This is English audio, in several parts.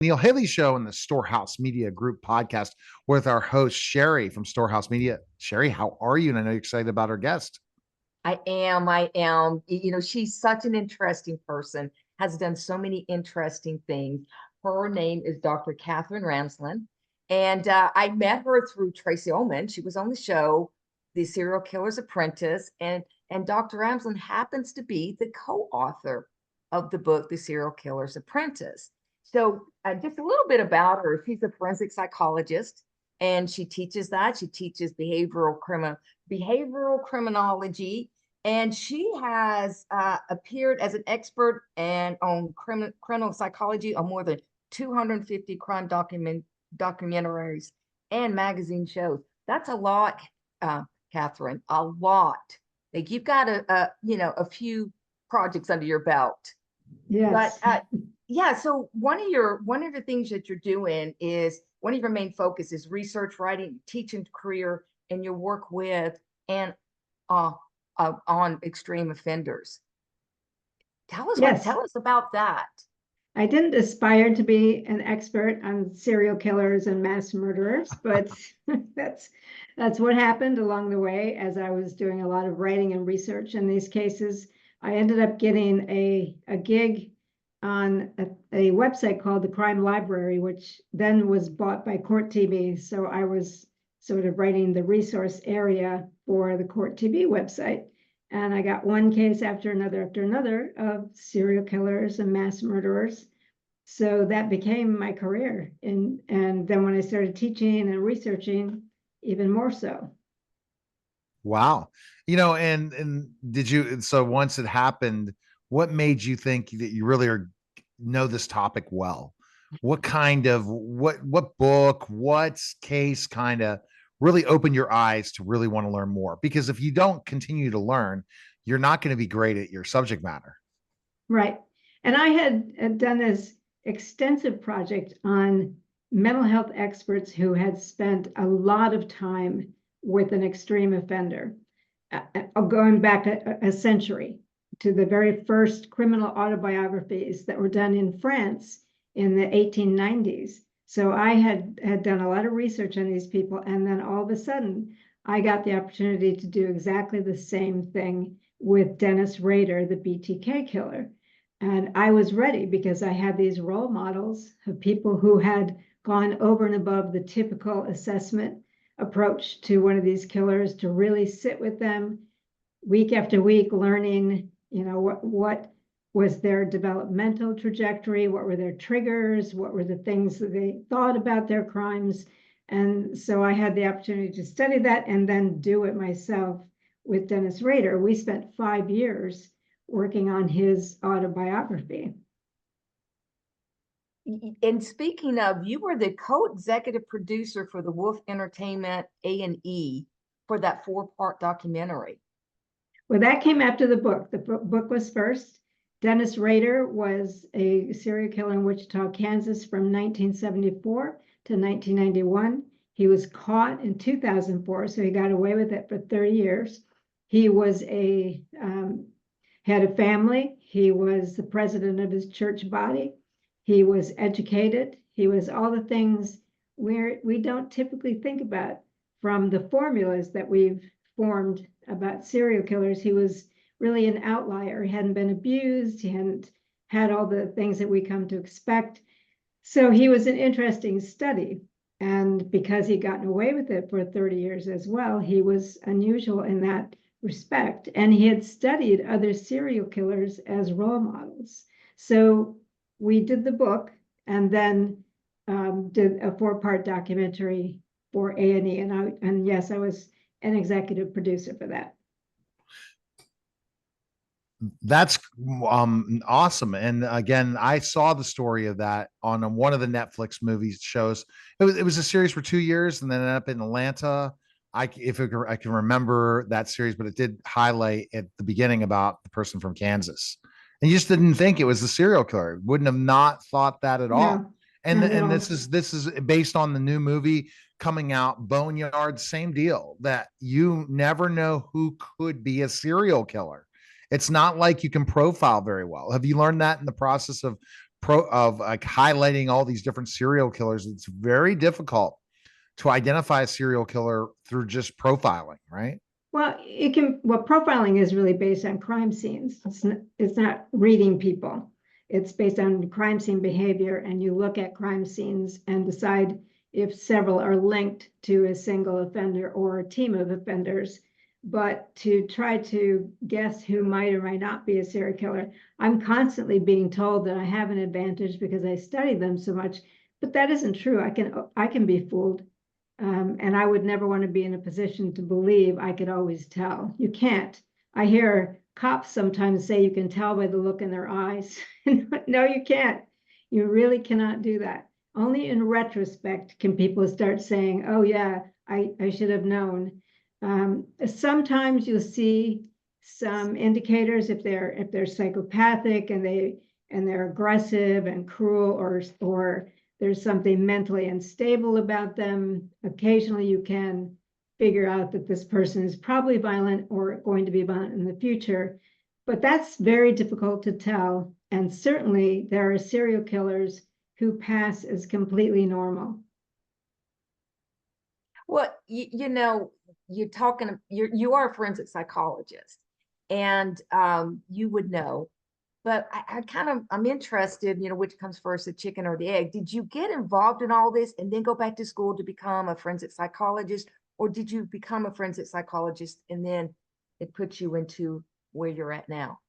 Neil Haley Show and the Storehouse Media Group Podcast with our host, Sherry from Storehouse Media. Sherry, how are you? And I know you're excited about our guest. I am. I am. She's such an interesting person, has done so many interesting things. Her name is Dr. Katherine Ramsland. And I met her through Tracy Ullman. She was on the show, The Serial Killer's Apprentice. And Dr. Ramsland happens to be the co-author of the book, The Serial Killer's Apprentice. So just a little bit about her. She's a forensic psychologist, and she teaches that. She teaches behavioral criminology, and she has appeared as an expert and on criminal psychology on more than 250 crime documentaries and magazine shows. That's a lot, Katherine, a lot. Like you've got a few projects under your belt. Yes. But yeah, so one of the things that you're doing is one of your main focus is research, writing, teaching career, and your work with and on extreme offenders. Tell us about that. I didn't aspire to be an expert on serial killers and mass murderers, but that's what happened along the way as I was doing a lot of writing and research in these cases. I ended up getting a gig on a website called the Crime Library, which then was bought by Court TV. So I was sort of writing the resource area for the Court TV website. And I got one case after another of serial killers and mass murderers. So that became my career. And then when I started teaching and researching, even more so. Wow. And did you, so once it happened, what made you think that you really know this topic well? What kind of, what book, what case kind of really opened your eyes to really want to learn more? Because if you don't continue to learn, you're not going to be great at your subject matter. Right. And I had done this extensive project on mental health experts who had spent a lot of time with an extreme offender, going back a century to the very first criminal autobiographies that were done in France in the 1890s. So I had done a lot of research on these people, and then all of a sudden, I got the opportunity to do exactly the same thing with Dennis Rader, the BTK killer. And I was ready because I had these role models of people who had gone over and above the typical assessment approach to one of these killers, to really sit with them week after week, learning, what was their developmental trajectory, what were their triggers, what were the things that they thought about their crimes. And so I had the opportunity to study that and then do it myself with Dennis Rader. We spent 5 years working on his autobiography. And speaking of, you were the co-executive producer for the Wolf Entertainment A&E for that 4-part documentary. Well, that came after the book. The book was first. Dennis Rader was a serial killer in Wichita, Kansas from 1974 to 1991. He was caught in 2004, so he got away with it for 30 years. He was had a family. He was the president of his church body. He was educated. He was all the things we don't typically think about from the formulas that we've formed about serial killers. He was really an outlier. He hadn't been abused. He hadn't had all the things that we come to expect. So he was an interesting study. And because he'd gotten away with it for 30 years as well, he was unusual in that respect. And he had studied other serial killers as role models. So we did the book and then did a 4-part documentary for A&E. And yes, I was an executive producer for that. That's awesome. And again, I saw the story of that on one of the Netflix movies shows. It was a series for 2 years and then ended up in Atlanta. I can remember that series, but it did highlight at the beginning about the person from Kansas. And you just didn't think it was the serial killer. Wouldn't have not thought that at all. No, And this is based on the new movie coming out, Boneyard, same deal, that you never know who could be a serial killer. It's not like you can profile very well. Have you learned that in the process of like highlighting all these different serial killers, it's very difficult to identify a serial killer through just profiling, right? Well, profiling is really based on crime scenes. It's not reading people. It's based on crime scene behavior, and you look at crime scenes and decide if several are linked to a single offender or a team of offenders. But to try to guess who might or might not be a serial killer, I'm constantly being told that I have an advantage because I study them so much, but that isn't true. I can be fooled. And I would never want to be in a position to believe I could always tell. You can't. I hear cops sometimes say you can tell by the look in their eyes. No, you can't. You really cannot do that. Only in retrospect can people start saying, oh yeah, I should have known. Sometimes you'll see some indicators if they're psychopathic and they're aggressive and cruel, or there's something mentally unstable about them. Occasionally you can figure out that this person is probably violent or going to be violent in the future, but that's very difficult to tell. And certainly there are serial killers who pass as completely normal. Well, you know, you are a forensic psychologist, and you would know. But I'm interested, you know, which comes first, the chicken or the egg? Did you get involved in all this and then go back to school to become a forensic psychologist? Or did you become a forensic psychologist and then it put you into where you're at now?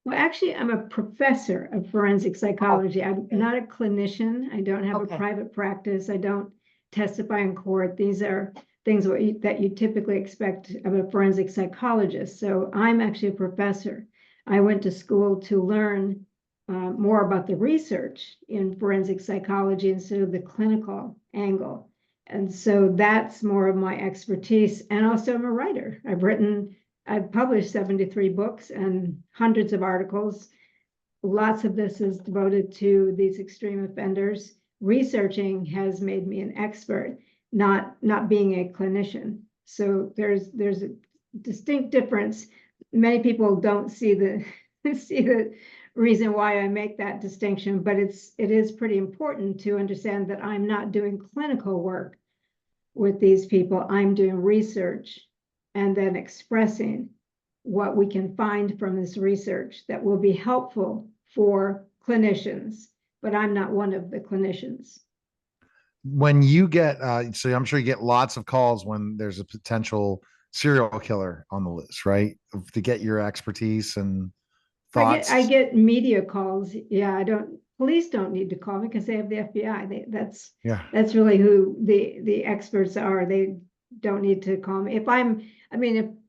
Well, actually, I'm a professor of forensic psychology. I'm not a clinician. I don't have a private practice. I don't testify in court. These are things that you typically expect of a forensic psychologist. So I'm actually a professor. I went to school to learn more about the research in forensic psychology instead of the clinical angle. And so that's more of my expertise. And also I'm a writer. I've published 73 books and hundreds of articles. Lots of this is devoted to these extreme offenders. Researching has made me an expert, not being a clinician. So there's a distinct difference. Many people don't see the reason why I make that distinction, but it is pretty important to understand that I'm not doing clinical work with these people. I'm doing research and then expressing what we can find from this research that will be helpful for clinicians, but I'm not one of the clinicians. When you get, so I'm sure you get lots of calls when there's a potential serial killer on the list, right? To get your expertise and thoughts. I get media calls. Yeah, police don't need to call me because they have the FBI. That's really who the experts are. They don't need to call me.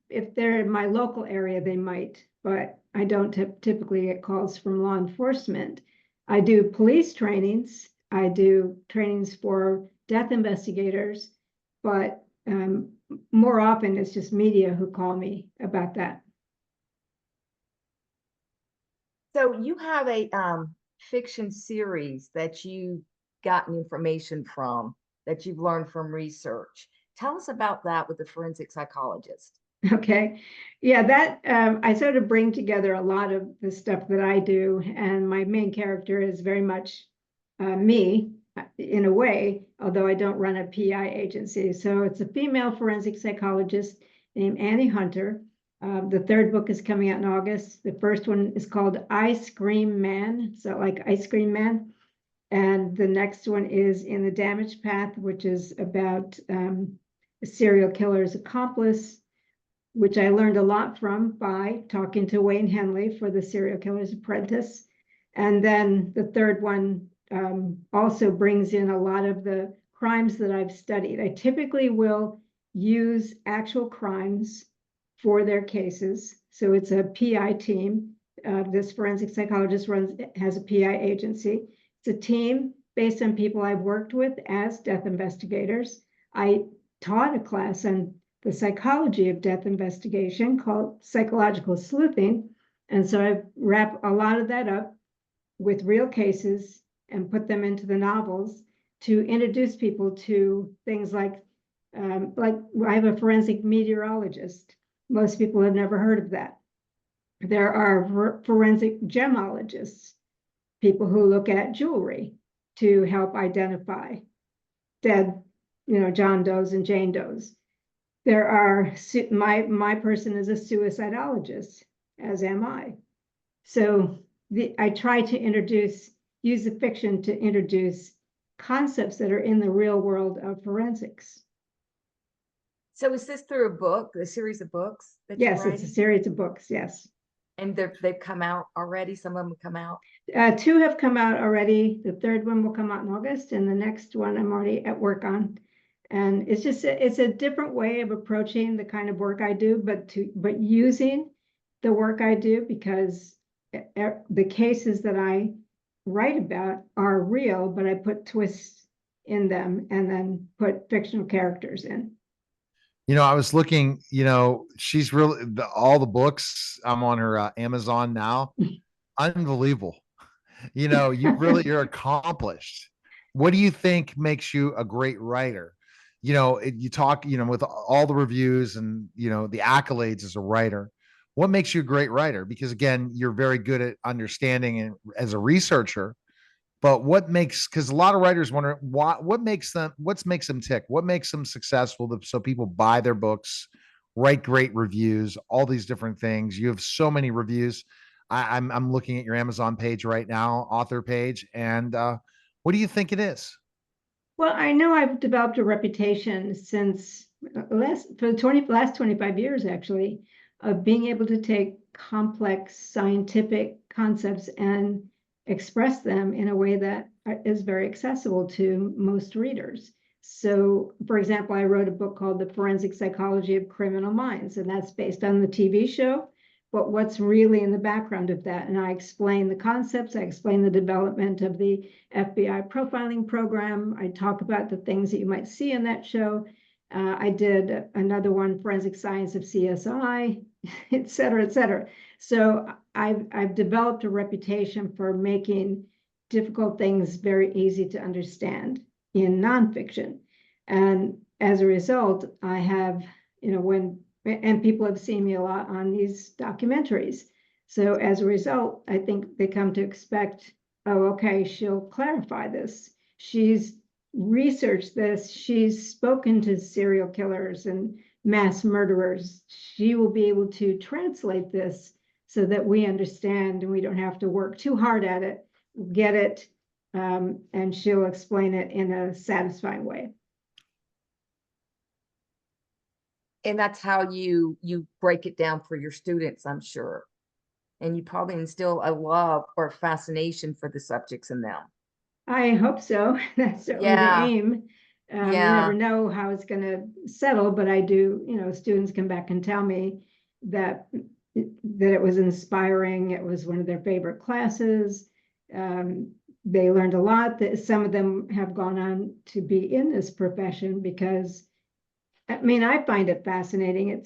If they're in my local area, they might, but I don't typically get calls from law enforcement. I do police trainings. I do trainings for death investigators, but more often it's just media who call me about that. So you have a fiction series that you've gotten information from, that you've learned from research. Tell us about that with the forensic psychologist. Okay. Yeah, that I sort of bring together a lot of the stuff that I do, and my main character is very much me in a way, although I don't run a PI agency. So it's a female forensic psychologist named Annie Hunter. The third book is coming out in August. The first one is called Ice Cream Man, so like Ice Cream Man. And the next one is In the Damage Path, which is about a serial killer's accomplice, which I learned a lot from by talking to Wayne Henley for the Serial Killer's Apprentice. And then the third one also brings in a lot of the crimes that I've studied. I typically will use actual crimes for their cases. So it's a PI team. This forensic psychologist has a PI agency. It's a team based on people I've worked with as death investigators. I taught a class on the psychology of death investigation called psychological sleuthing. And so I wrap a lot of that up with real cases and put them into the novels to introduce people to things like I have a forensic meteorologist. Most people have never heard of that. There are forensic gemologists. people who look at jewelry to help identify dead, John Does and Jane Does. There are, my person is a suicidologist, as am I. So I try to use the fiction to introduce concepts that are in the real world of forensics. So is this through a book, a series of books that you're Yes, it's a writing? series of books, yes. And they've come out already? Some of them have come out? Two have come out already. The third one will come out in August, and the next one I'm already at work on. And it's just, it's a different way of approaching the kind of work I do, but using the work I do, because the cases that I write about are real, but I put twists in them and then put fictional characters in. I was looking, she's really all the books. I'm on her Amazon now. Unbelievable. You're accomplished. What do you think makes you a great writer? You talk, with all the reviews and, the accolades as a writer, what makes you a great writer? Because again, you're very good at understanding and as a researcher, but because a lot of writers wonder what makes them tick? What makes them successful so people buy their books, write great reviews, all these different things. You have so many reviews. I'm looking at your Amazon page right now, author page. And what do you think it is? Well, I know I've developed a reputation since for the last 25 years, actually, of being able to take complex scientific concepts and express them in a way that is very accessible to most readers. So, for example, I wrote a book called The Forensic Psychology of Criminal Minds, and that's based on the TV show, but what's really in the background of that. And I explain the concepts, I explain the development of the FBI profiling program. I talk about the things that you might see in that show. I did another one, Forensic Science of CSI, et cetera, et cetera. So I've developed a reputation for making difficult things very easy to understand in nonfiction. And as a result, I have, and people have seen me a lot on these documentaries. So as a result, I think they come to expect, oh, okay, she'll clarify this. She's researched this. She's spoken to serial killers and mass murderers. She will be able to translate this so that we understand and we don't have to work too hard at it, get it, and she'll explain it in a satisfying way. And that's how you break it down for your students, I'm sure. And you probably instill a love or fascination for the subjects in them. I hope so. That's certainly the aim. You never know how it's going to settle, but I do, students come back and tell me that it was inspiring. It was one of their favorite classes. They learned a lot. That some of them have gone on to be in this profession because, I find it fascinating.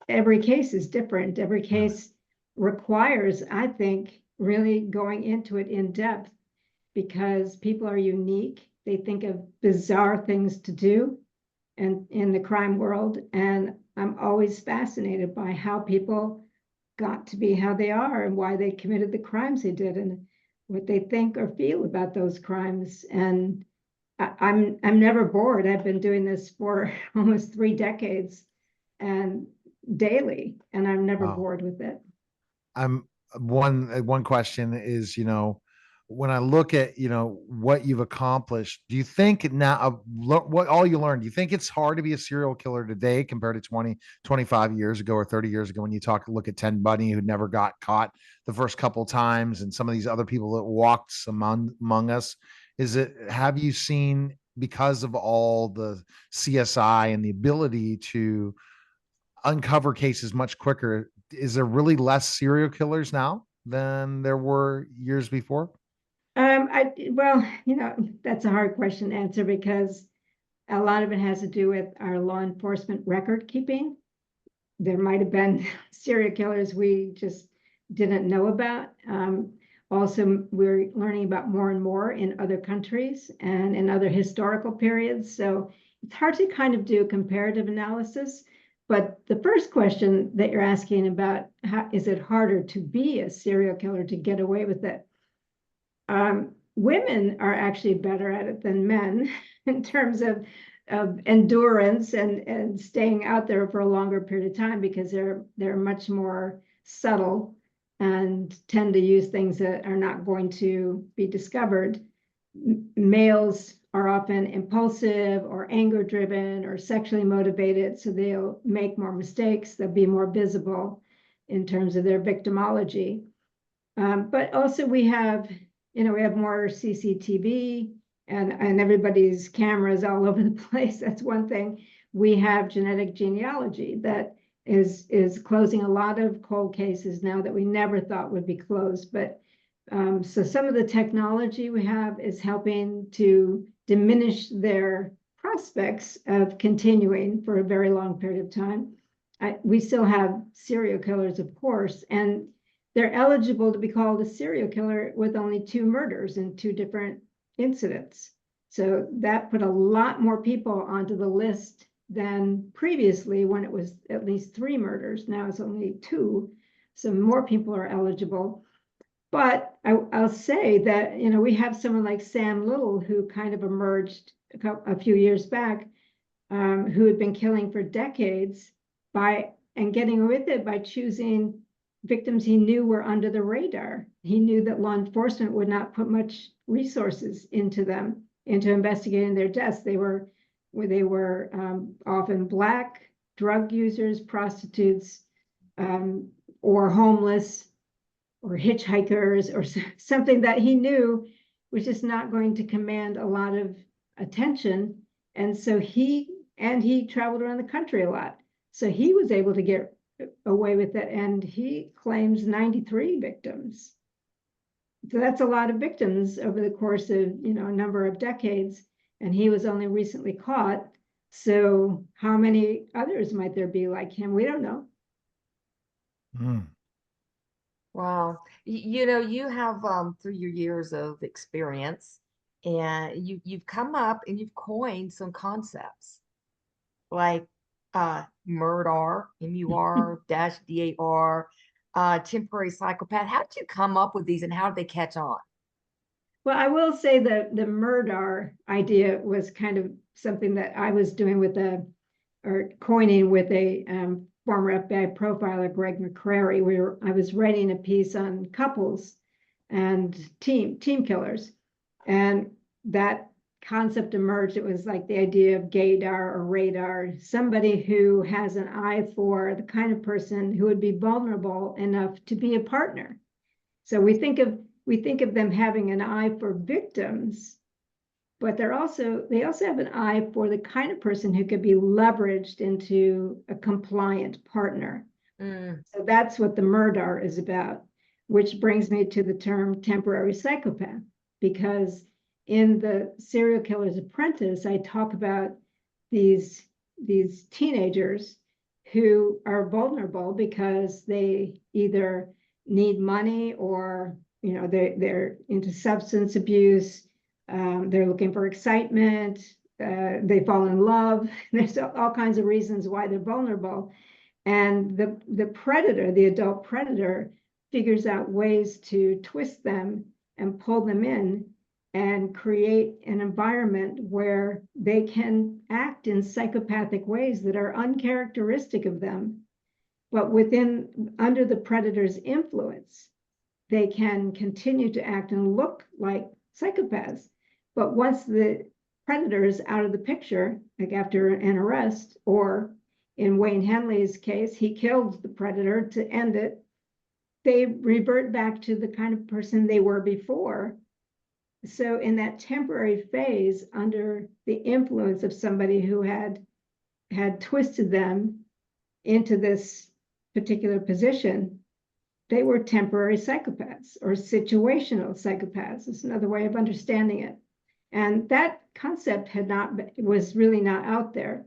Every case is different. Every case requires, I think, really going into it in depth because people are unique. They think of bizarre things to do and in the crime world. And I'm always fascinated by how people got to be how they are and why they committed the crimes they did and what they think or feel about those crimes. And I'm never bored. I've been doing this for almost 3 decades and daily, and I'm never bored with it. I'm one question is, when I look at, what you've accomplished, do you think now what all you learned, do you think it's hard to be a serial killer today compared to 20, 25 years ago or 30 years ago when you look at Ted Bundy, who never got caught the first couple of times, and some of these other people that walked among us? Have you seen, because of all the CSI and the ability to uncover cases much quicker, is there really less serial killers now than there were years before? Well, that's a hard question to answer because a lot of it has to do with our law enforcement record keeping. There might have been serial killers we just didn't know about. Also, we're learning about more and more in other countries and in other historical periods. So it's hard to kind of do a comparative analysis. But the first question that you're asking about, how is it harder to be a serial killer, to get away with it? Women are actually better at it than men in terms of endurance and staying out there for a longer period of time, because they're much more subtle and tend to use things that are not going to be discovered. Males are often impulsive or anger driven or sexually motivated, so they'll make more mistakes. They'll be more visible in terms of their victimology. But also we have more CCTV and everybody's cameras all over the place. That's one thing. We have genetic genealogy that is closing a lot of cold cases now that we never thought would be closed. But so some of the technology we have is helping to diminish their prospects of continuing for a very long period of time. We still have serial killers, of course, and they're eligible to be called a serial killer with only 2 murders in 2 different incidents. So that put a lot more people onto the list than previously, when it was at least 3 murders. Now it's only 2. So more people are eligible. But I'll say that, we have someone like Sam Little, who kind of emerged a few years back, who had been killing for decades and getting away with it by choosing victims he knew were under the radar. He knew that law enforcement would not put much resources into investigating their deaths. They were often Black, drug users, prostitutes, or homeless, or hitchhikers, or something that he knew was just not going to command a lot of attention. And so he traveled around the country a lot. So he was able to get away with it, and he claims 93 victims. So that's a lot of victims over the course of a number of decades, and he was only recently caught. So how many others might there be like him? We don't know. Wow. You have through your years of experience, and you've come up and you've coined some concepts like MURDAR, MUR-DAR, temporary psychopath. How did you come up with these, and how did they catch on? Well, I will say that the MURDAR idea was kind of something that I was doing coining with a former FBI profiler, Greg McCrary, where I was writing a piece on couples and team killers. And that concept emerged. It was like the idea of gaydar or radar, somebody who has an eye for the kind of person who would be vulnerable enough to be a partner. So we think of them having an eye for victims, but they also have an eye for the kind of person who could be leveraged into a compliant partner. So that's what the MURDAR is about, which brings me to the term temporary psychopath, because in the Serial Killer's Apprentice, I talk about these teenagers who are vulnerable because they either need money, or they're into substance abuse. They're looking for excitement. They fall in love. There's all kinds of reasons why they're vulnerable. And the predator, the adult predator, figures out ways to twist them and pull them in and create an environment where they can act in psychopathic ways that are uncharacteristic of them. But under the predator's influence, they can continue to act and look like psychopaths. But once the predator is out of the picture, like after an arrest, or in Wayne Henley's case, he killed the predator to end it, they revert back to the kind of person they were before. So in that temporary phase, under the influence of somebody who had twisted them into this particular position, they were temporary psychopaths, or situational psychopaths. It's another way of understanding it. And that concept was really not out there.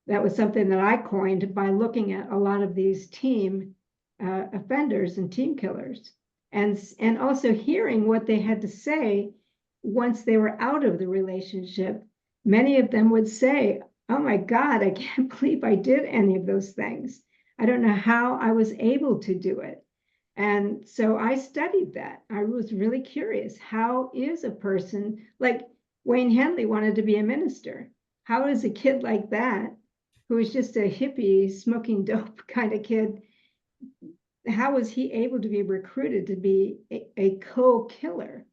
That was something that I coined by looking at a lot of these team offenders and team killers, and also hearing what they had to say once they were out of the relationship. Many of them would say, "Oh my God, I can't believe I did any of those things. I don't know how I was able to do it." And so I studied that. I was really curious. How is a person like Wayne Henley wanted to be a minister? How is a kid like that, who is just a hippie, smoking dope kind of kid, how was he able to be recruited to be a co-killer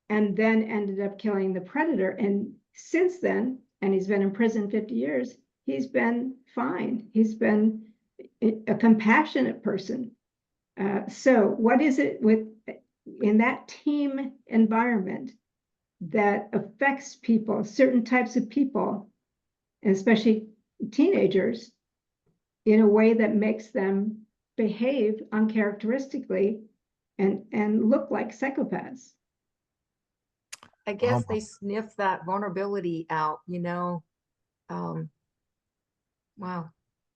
and then ended up killing the predator? And since then, and he's been in prison 50 years, he's been fine. He's been a compassionate person. So what is it in that team environment that affects people, certain types of people, and especially teenagers, in a way that makes them behave uncharacteristically and look like psychopaths? I guess they sniff that vulnerability out, wow.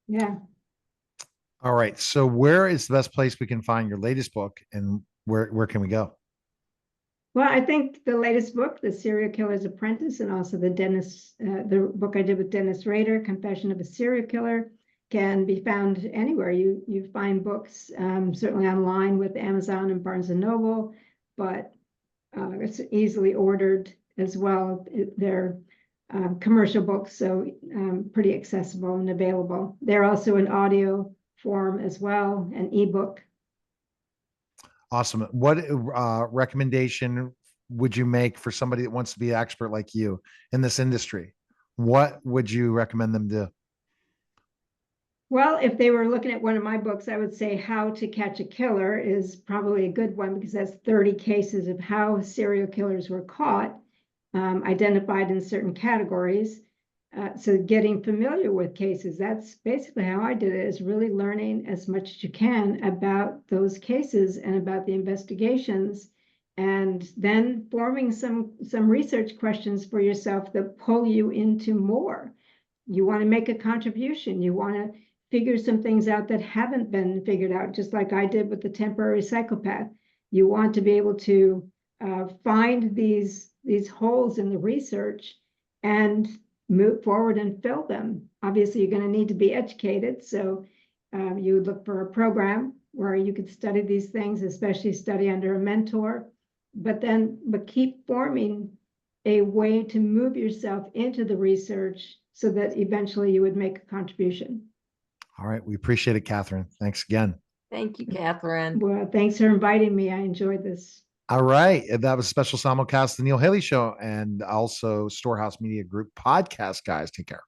Yeah. All right. So where is the best place we can find your latest book, and where can we go? Well, I think the latest book, The Serial Killer's Apprentice, and also the book I did with Dennis Rader, Confession of a Serial Killer, can be found anywhere you find books, certainly online with Amazon and Barnes and Noble, but it's easily ordered as well. They're commercial books, so pretty accessible and available. They're also in audio form as well, an ebook. Awesome. What recommendation would you make for somebody that wants to be an expert like you in this industry? What would you recommend them do? Well, if they were looking at one of my books, I would say How to Catch a Killer is probably a good one, because that's 30 cases of how serial killers were caught, identified in certain categories. So getting familiar with cases, that's basically how I did it, is really learning as much as you can about those cases and about the investigations, and then forming some research questions for yourself that pull you into more. You want to make a contribution. You want to figure some things out that haven't been figured out, just like I did with the temporary psychopath. You want to be able to find these holes in the research and move forward and fill them. Obviously, you're going to need to be educated. So you would look for a program where you could study these things, especially study under a mentor, but keep forming a way to move yourself into the research so that eventually you would make a contribution. All right. We appreciate it, Katherine. Thanks again. Thank you, Katherine. Well, thanks for inviting me. I enjoyed this. All right. That was a special simulcast of the Neil Haley Show, and also Storehouse Media Group Podcast, guys. Take care.